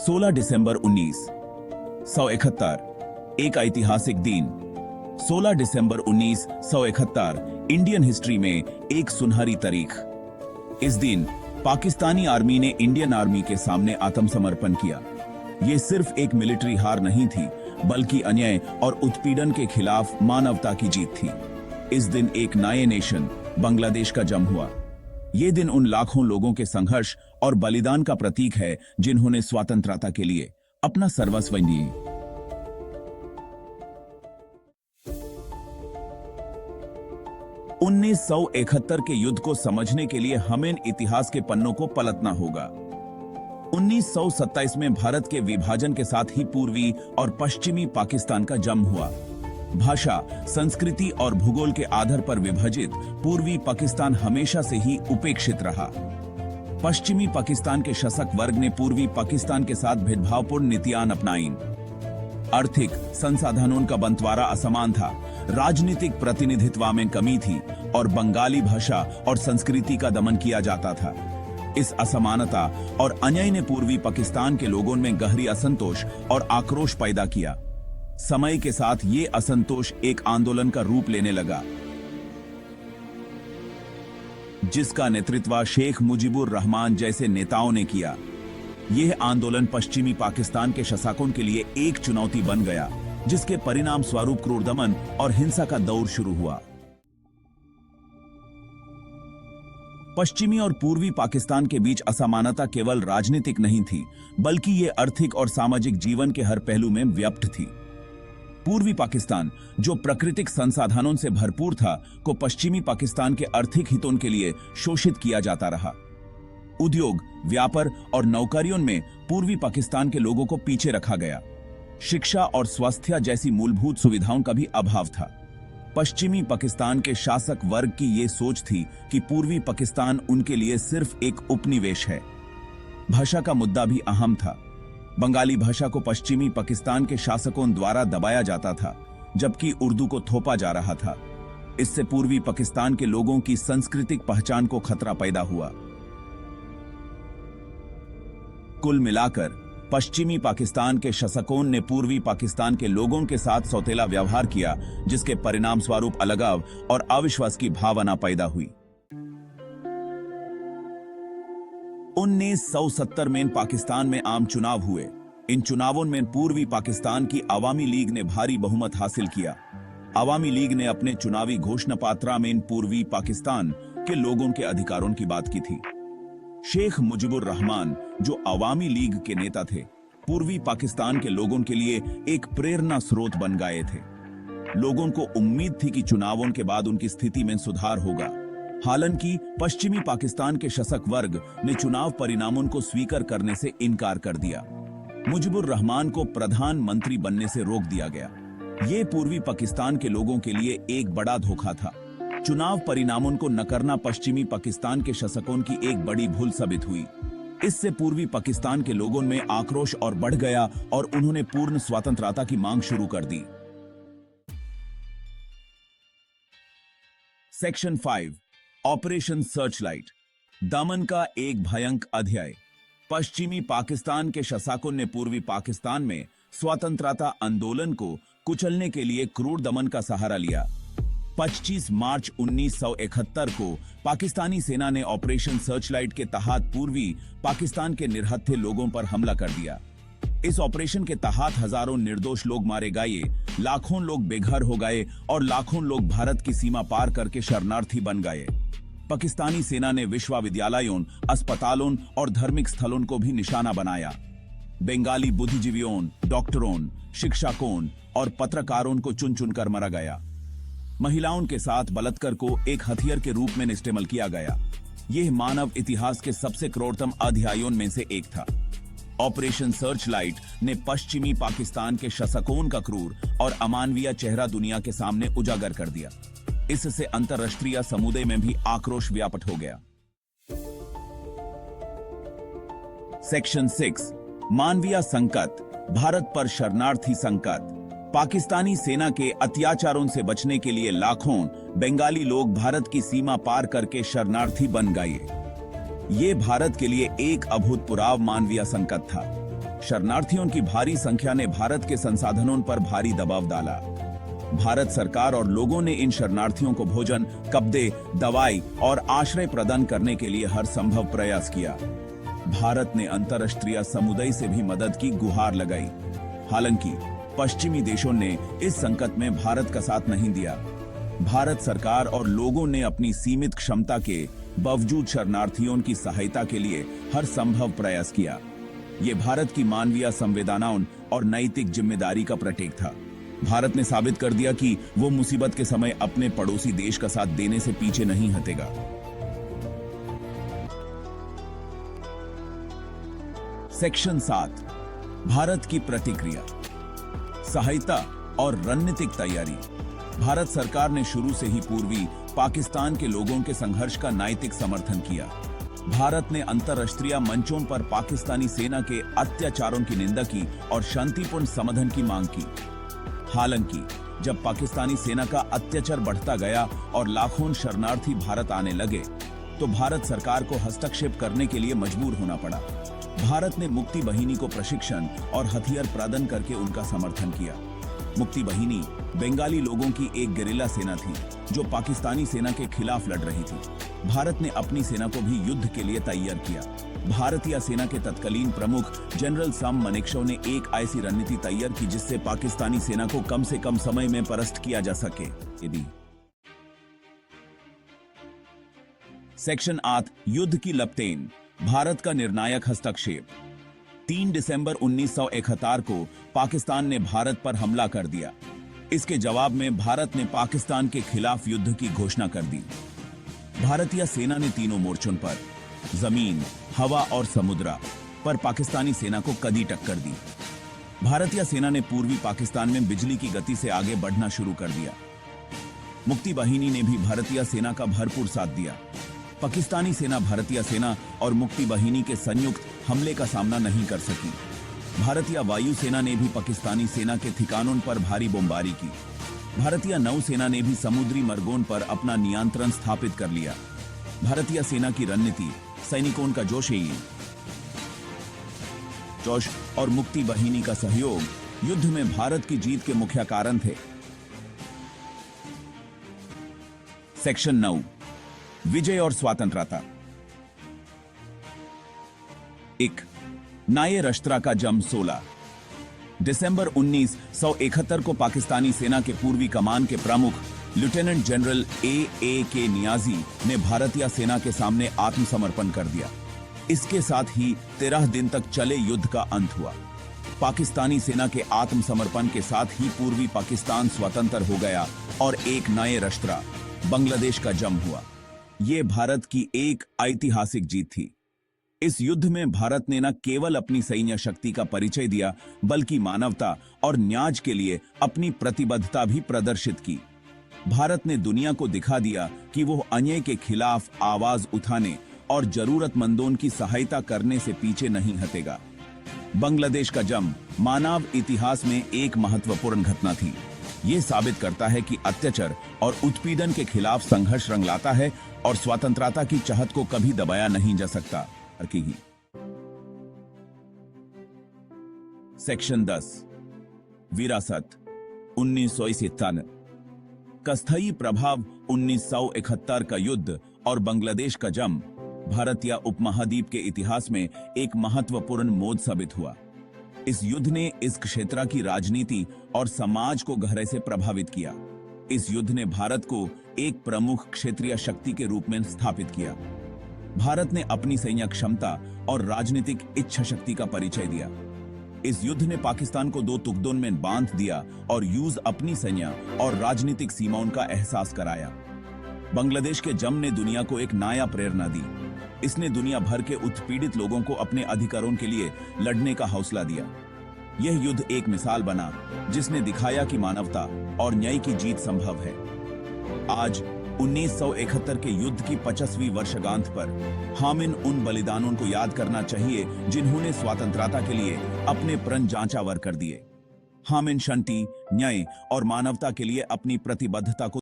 16 दिसंबर 1971 एक ऐतिहासिक दिन। 16 दिसंबर 1971 इंडियन हिस्ट्री में एक सुनहरी तारीख। इस दिन पाकिस्तानी आर्मी ने इंडियन आर्मी के सामने आत्मसमर्पण किया। यह सिर्फ एक मिलिट्री हार नहीं थी, बल्कि अन्याय और उत्पीड़न के खिलाफ मानवता की जीत थी। इस दिन एक नए नेशन बांग्लादेश का जन्म हुआ। यह दिन उन लाखों लोगों के संघर्ष और बलिदान का प्रतीक है जिन्होंने स्वतंत्रता के लिए अपना सर्वस्व दिए। उन्नीस के युद्ध को समझने के लिए हमें इतिहास के पन्नों को पलटना होगा। 1927 में भारत के विभाजन के साथ ही पूर्वी और पश्चिमी पाकिस्तान का जन्म हुआ। भाषा, संस्कृति और भूगोल के आधार पर विभाजित पूर्वी पाकिस्तान हमेशा से ही उपेक्षित रहा। पश्चिमी पाकिस्तान के शासक वर्ग ने पूर्वी पाकिस्तान के साथ भेदभावपूर्ण नीतियां अपनाई। आर्थिक संसाधनों का बंटवारा असमान था, राजनीतिक प्रतिनिधित्व में कमी थी और बंगाली भाषा और संस्कृति का दमन किया जाता था। इस असमानता और अन्याय ने पूर्वी पाकिस्तान के लोगों में गहरी असंतोष और आक्रोश पैदा किया। समय के साथ ये असंतोष एक आंदोलन का रूप लेने लगा, जिसका नेतृत्व शेख मुजीबुर रहमान जैसे नेताओं ने किया। यह आंदोलन पश्चिमी पाकिस्तान के शासकों के लिए एक चुनौती बन गया, जिसके परिणाम स्वरूप क्रूर दमन और हिंसा का दौर शुरू हुआ। पश्चिमी और पूर्वी पाकिस्तान के बीच असमानता केवल राजनीतिक नहीं थी, बल्कि यह आर्थिक और सामाजिक जीवन के हर पहलू में व्याप्त थी। पूर्वी पाकिस्तान, जो प्राकृतिक संसाधनों से भरपूर था, को पश्चिमी पाकिस्तान के आर्थिक हितों के लिए शोषित किया जाता रहा। उद्योग, व्यापार और नौकरियों में पूर्वी पाकिस्तान के लोगों को पीछे रखा गया। शिक्षा और स्वास्थ्य जैसी मूलभूत सुविधाओं का भी अभाव था। पश्चिमी पाकिस्तान के शासक वर्ग की यह सोच थी कि पूर्वी पाकिस्तान उनके लिए सिर्फ एक उपनिवेश है। भाषा का मुद्दा भी अहम था। बंगाली भाषा को पश्चिमी पाकिस्तान के शासकों द्वारा दबाया जाता था, जबकि उर्दू को थोपा जा रहा था। इससे पूर्वी पाकिस्तान के लोगों की सांस्कृतिक पहचान को खतरा पैदा हुआ। कुल मिलाकर पश्चिमी पाकिस्तान के शासकों ने पूर्वी पाकिस्तान के लोगों के साथ सौतेला व्यवहार किया, जिसके परिणाम स्वरूप अलगाव और अविश्वास की भावना पैदा हुई। 1970 में पाकिस्तान में आम चुनाव हुए। इन चुनावों में पूर्वी पाकिस्तान की अवामी लीग ने भारी बहुमत हासिल किया। अवामी लीग ने अपने चुनावी घोषणा पत्र में पूर्वी पाकिस्तान के लोगों के अधिकारों की बात की थी। शेख मुजीबुर रहमान, जो अवामी लीग के नेता थे, पूर्वी पाकिस्तान के लोगों के लिए एक प्रेरणा स्रोत बन गए थे। लोगों को उम्मीद थी कि चुनावों के बाद उनकी स्थिति में सुधार होगा। हालांकि पश्चिमी पाकिस्तान के शासक वर्ग ने चुनाव परिणामों को स्वीकार करने से इनकार कर दिया। मुजीबुर रहमान को प्रधानमंत्री बनने से रोक दिया गया। यह पूर्वी पाकिस्तान के लोगों के लिए एक बड़ा धोखा था। चुनाव परिणामों को नकारना पश्चिमी पाकिस्तान के शासकों की एक बड़ी भूल साबित हुई। इससे पूर्वी पाकिस्तान के लोगों में आक्रोश और बढ़ गया और उन्होंने पूर्ण स्वतंत्रता की मांग शुरू कर दी। सेक्शन 5, ऑपरेशन सर्चलाइट, दमन का एक भयंकर अध्याय। पश्चिमी पाकिस्तान के शासकों ने पूर्वी पाकिस्तान में स्वतंत्रता आंदोलन को कुचलने के लिए क्रूर दमन का सहारा लिया। 25 मार्च 1971 को पाकिस्तानी सेना ने ऑपरेशन सर्चलाइट के तहत पूर्वी पाकिस्तान के निरहत्थे लोगों पर हमला कर दिया। इस ऑपरेशन के तहत हजारों निर्दोष लोग मारे गए, लाखों लोग बेघर हो गए और लाखों लोग भारत की सीमा पार करके शरणार्थी बन गए। पाकिस्तानी सेना ने विश्वविद्यालयों, अस्पतालों और धार्मिक स्थलों को भी निशाना बनाया। बंगाली बुद्धिजीवियों, डॉक्टरों, शिक्षकों और पत्रकारों को चुन चुनकर मारा गया। महिलाओं के साथ बलात्कार को एक हथियार के रूप में इस्तेमाल किया गया। यह मानव इतिहास के सबसे क्रूरतम अध्यायों में से एक था। ऑपरेशन सर्चलाइट ने पश्चिमी पाकिस्तान के शासकों का क्रूर और अमानवीय चेहरा दुनिया के सामने उजागर कर दिया। इससे अंतर्राष्ट्रीय समुदाय में भी आक्रोश व्याप्त हो गया। सेक्शन 6, मानवीय संकट, भारत पर शरणार्थी संकट। पाकिस्तानी सेना के अत्याचारों से बचने के लिए लाखों बंगाली लोग भारत की सीमा पार करके शरणार्थी बन गए। ये भारत के लिए एक अभूतपूर्व मानवीय संकट था। शरणार्थियों की भारी संख्या ने भारत के संसाधनों पर भारी दबाव डाला। भारत सरकार और लोगों ने इन शरणार्थियों को भोजन, कपड़े, दवाई और आश्रय प्रदान करने के लिए हर संभव प्रयास किया। भारत ने अंतर्राष्ट्रीय समुदाय से भी मदद की गुहार लगाई। हालांकि पश्चिमी देशों ने इस संकट में भारत का साथ नहीं दिया। भारत सरकार और लोगों ने अपनी सीमित क्षमता के बावजूद शरणार्थियों की सहायता के लिए हर संभव प्रयास किया। ये भारत की मानवीय संवेदनाओं और नैतिक जिम्मेदारी का प्रतीक था। भारत ने साबित कर दिया कि वो मुसीबत के समय अपने पड़ोसी देश का साथ देने से पीछे नहीं हटेगा। सेक्शन 7, भारत की प्रतिक्रिया, सहायता और रणनीतिक तैयारी। भारत सरकार ने शुरू से ही पूर्वी पाकिस्तान के लोगों के संघर्ष का नैतिक समर्थन किया। भारत ने अंतर्राष्ट्रीय मंचों पर पाकिस्तानी सेना के अत्याचारों की निंदा की और शांतिपूर्ण समाधान की मांग की। हालांकि जब पाकिस्तानी सेना का अत्याचार बढ़ता गया और लाखों शरणार्थी भारत आने लगे, तो भारत सरकार को हस्तक्षेप करने के लिए मजबूर होना पड़ा। भारत ने मुक्ति बाहिनी को प्रशिक्षण और हथियार प्रदान करके उनका समर्थन किया। मुक्ति बाहिनी बंगाली लोगों की एक गेरिला सेना थी जो पाकिस्तानी सेना के खिलाफ लड़ रही थी। भारत ने अपनी सेना को भी युद्ध के लिए तैयार किया। भारतीय सेना के तत्कालीन प्रमुख जनरल सम मानेकशॉ ने एक ऐसी रणनीति तैयार की जिससे पाकिस्तानी सेना को कम से कम समय में परास्त किया जा सके। यदि सेक्शन 8, युद्ध की लपटें, भारत का निर्णायक हस्तक्षेप। 3 दिसंबर 1971 को पाकिस्तान ने भारत पर हमला कर दिया। इसके जवाब में भारत ने पाकिस्तान के खिलाफ युद्ध की घोषणा कर दी। भारतीय सेना ने तीनों मोर्चों पर, जमीन, हवा और समुद्र पर पाकिस्तानी सेना को कड़ी टक्कर दी। भारतीय सेना ने पूर्वी पाकिस्तान में बिजली की गति से आगे बढ़ना शुरू कर दिया। मुक्ति बाहिनी ने भी भारतीय सेना का भरपूर साथ दिया। पाकिस्तानी सेना भारतीय सेना और मुक्ति बाहिनी के संयुक्त हमले का सामना नहीं कर सकी। भारतीय वायुसेना ने भी पाकिस्तानी सेना के ठिकानों पर भारी बमबारी की। भारतीय नौसेना ने भी समुद्री मार्गों पर अपना नियंत्रण स्थापित कर लिया। भारतीय सेना की रणनीति, सैनिकों का जोश और मुक्ति बाहिनी का सहयोग युद्ध में भारत की जीत के मुख्य कारण थे। सेक्शन 9, विजय और स्वतंत्रता। 1, नाये राष्ट्र का जम। 16 दिसंबर 1971 को पाकिस्तानी सेना के पूर्वी कमान के प्रमुख लेफ्टिनेंट जनरल ए.के. नियाजी ने भारतीय सेना के सामने आत्मसमर्पण कर दिया। इसके साथ ही 13 दिन तक चले युद्ध का अंत हुआ। पाकिस्तानी सेना के आत्मसमर्पण के साथ ही पूर्वी पाकिस्तान स्वतंत्र हो गया और एक नए राष्ट्र बांग्लादेश का जन्म हुआ। यह भारत की एक ऐतिहासिक जीत थी। इस युद्ध में भारत ने न केवल अपनी सैन्य शक्ति का परिचय दिया, बल्कि मानवता और न्याय के लिए अपनी प्रतिबद्धता भी प्रदर्शित की। भारत ने दुनिया को दिखा दिया कि वो अन्याय के खिलाफ आवाज उठाने और जरूरतमंदों की सहायता करने से पीछे नहीं हटेगा। बांग्लादेश का जन्म मानव इतिहास में एक महत्वपूर्ण घटना थी। ये साबित करता है कि अत्याचार और उत्पीड़न के खिलाफ संघर्ष रंग लाता है और स्वतंत्रता की चाहत को कभी दबाया नहीं जा सकता। सेक्शन 10, विरासत। 1997 का स्थायी प्रभाव। 1971 का युद्ध और बांग्लादेश का जन्म भारतीय उपमहाद्वीप के इतिहास में एक महत्वपूर्ण मोड़ साबित हुआ। इस युद्ध ने इस क्षेत्र की राजनीति और समाज को गहरे से प्रभावित किया। इस युद्ध ने भारत को एक प्रमुख क्षेत्रीय शक्ति के रूप में स्थापित किया। भारत ने अपनी सैन्य क्षमता और राजनीतिक इच्छा शक्ति का परिचय दिया। इस युद्ध ने पाकिस्तान को दो टुकड़ों में बांध दिया और यूज अपनी सैन्य और राजनीतिक सीमाओं का एहसास कराया। बांग्लादेश के जन्म ने दुनिया को एक नया प्रेरणा दी। इसने दुनिया भर के उत्पीड़ित लोगों को अपने अधिकारों के लिए लड़ने का हौसला दिया। यह युद्ध एक मिसाल बना जिसने दिखाया कि मानवता और न्याय की जीत संभव है। आज 1971 के युद्ध की 50वीं वर्षगांठ पर हमें उन बलिदानों को याद करना चाहिए जिन्होंने स्वतंत्रता के लिए अपने प्राण न्यौछावर कर दिए। हमें शांति, न्याय और मानवता के लिए अपनी प्रतिबद्धता को